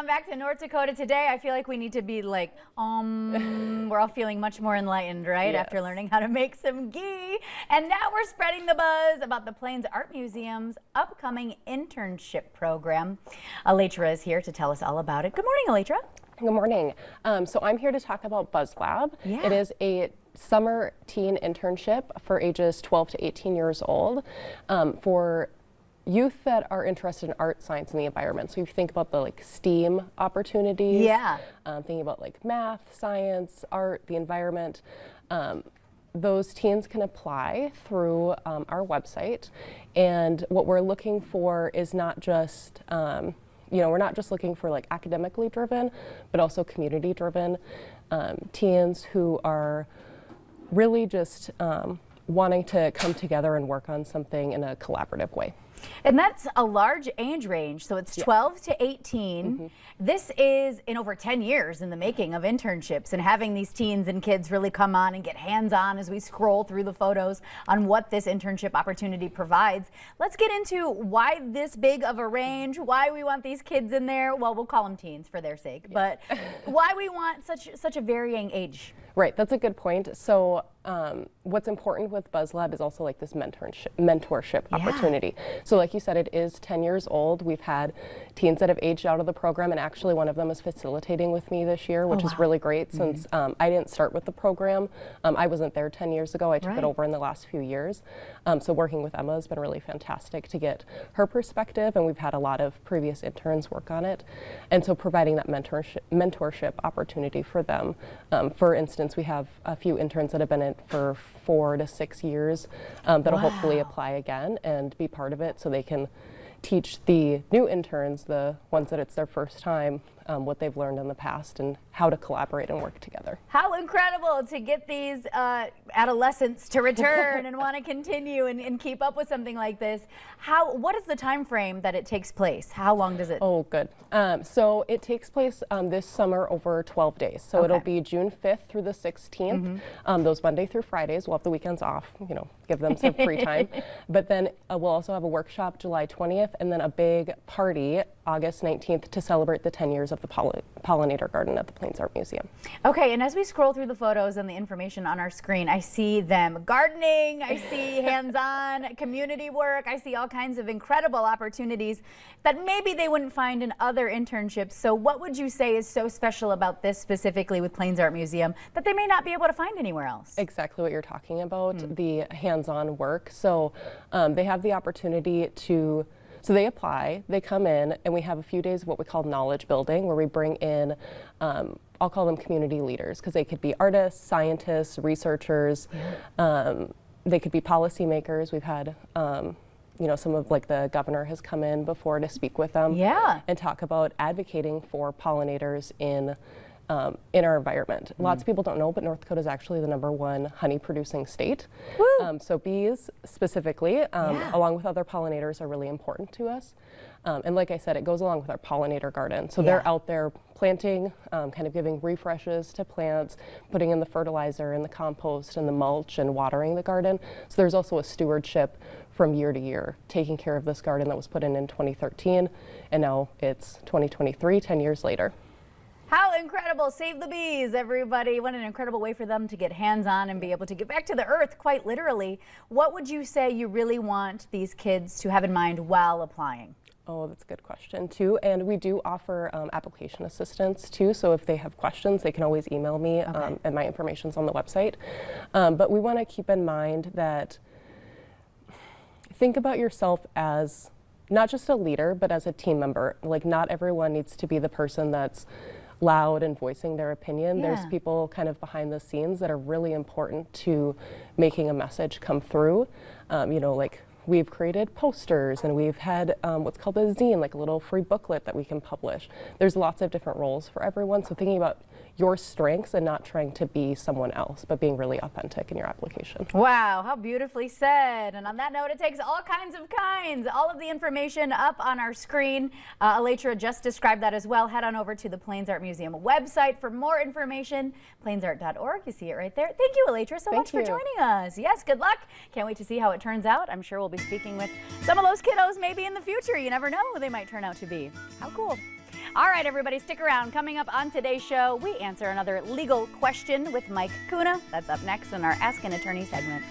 on back to North Dakota today. I feel like we need to be like, we're all feeling much more enlightened, right? Yes. After learning how to make some ghee. And now we're spreading the buzz about the Plains Art Museum's upcoming internship program. Elytra is here to tell us all about it. Good morning, Elytra. Good morning. So I'm here to talk about Buzz Lab. Yeah. It is a summer teen internship for ages 12 to 18 years old for youth that are interested in art, science, and the environment. So if you think about the STEAM opportunities, Yeah. Thinking about math, science, art, the environment, those teens can apply through our website. And what we're looking for is not just we're not just looking for academically driven, but also community driven teens who are really just wanting to come together and work on something in a collaborative way. And that's a large age range, so it's 12 to 18. Mm-hmm. This is in over 10 years in the making of internships, and having these teens and kids really come on and get hands-on as we scroll through the photos on what this internship opportunity provides. Let's get into why this big of a range, why we want these kids in there. Well, we'll call them teens for their sake, but why we want such a varying age. Right, that's a good point. So what's important with Buzz Lab is also this mentorship opportunity. So like you said, it is 10 years old. We've had teens that have aged out of the program, and actually one of them is facilitating with me this year, which is really great since I didn't start with the program. I wasn't there 10 years ago. I took it over in the last few years. So working with Emma has been really fantastic to get her perspective, and we've had a lot of previous interns work on it. And so providing that mentorship opportunity for them. For instance, we have a few interns that have been in for 4 to 6 years that'll hopefully apply again and be part of it, so they can teach the new interns, the ones that it's their first time, what they've learned in the past and how to collaborate and work together. How incredible to get these adolescents to return and want to continue and keep up with something like this. What is the time frame that it takes place? How long does it? Oh, good. So it takes place this summer over 12 days. So it'll be June 5th through the 16th. Those Monday through Fridays. We'll have the weekends off, give them some free time. But then we'll also have a workshop July 20th and then a big party August 19th to celebrate the 10 years of the pollinator garden at the Plains Art Museum. Okay, and as we scroll through the photos and the information on our screen, I see them gardening, I see hands-on community work, I see all kinds of incredible opportunities that maybe they wouldn't find in other internships. So what would you say is so special about this specifically with Plains Art Museum that they may not be able to find anywhere else? Exactly what you're talking about, the hands-on work. So they have the opportunity to So they apply, they come in, and we have a few days of what we call knowledge building, where we bring in, I'll call them community leaders, because they could be artists, scientists, researchers, they could be policymakers. We've had, some of the governor has come in before to speak with them and talk about advocating for pollinators in our environment. Lots of people don't know, but North Dakota is actually the #1 honey producing state. So bees specifically, along with other pollinators, are really important to us. And like I said, it goes along with our pollinator garden. So they're out there planting, kind of giving refreshes to plants, putting in the fertilizer and the compost and the mulch and watering the garden. So there's also a stewardship from year to year, taking care of this garden that was put in 2013, and now it's 2023, 10 years later. How incredible. Save the bees, everybody. What an incredible way for them to get hands-on and be able to get back to the earth, quite literally. What would you say you really want these kids to have in mind while applying? Oh, that's a good question, too. And we do offer application assistance, too. So if they have questions, they can always email me, and my information's on the website. But we want to keep in mind that think about yourself as not just a leader, but as a team member. Not everyone needs to be the person that's loud and voicing their opinion. There's people kind of behind the scenes that are really important to making a message come through. We've created posters, and we've had what's called a zine, a little free booklet that we can publish. There's lots of different roles for everyone, so thinking about your strengths and not trying to be someone else, but being really authentic in your application. Wow, how beautifully said. And on that note, it takes all kinds of kinds. All of the information up on our screen. Elytra just described that as well. Head on over to the Plains Art Museum website for more information, plainsart.org. You see it right there. Thank you, Elytra, so much for joining us. Yes, good luck. Can't wait to see how it turns out. I'm sure we'll be speaking with some of those kiddos maybe in the future. You never know who they might turn out to be. How cool. All right, everybody, stick around. Coming up on today's show, we answer another legal question with Mike Kuna. That's up next in our Ask an Attorney segment.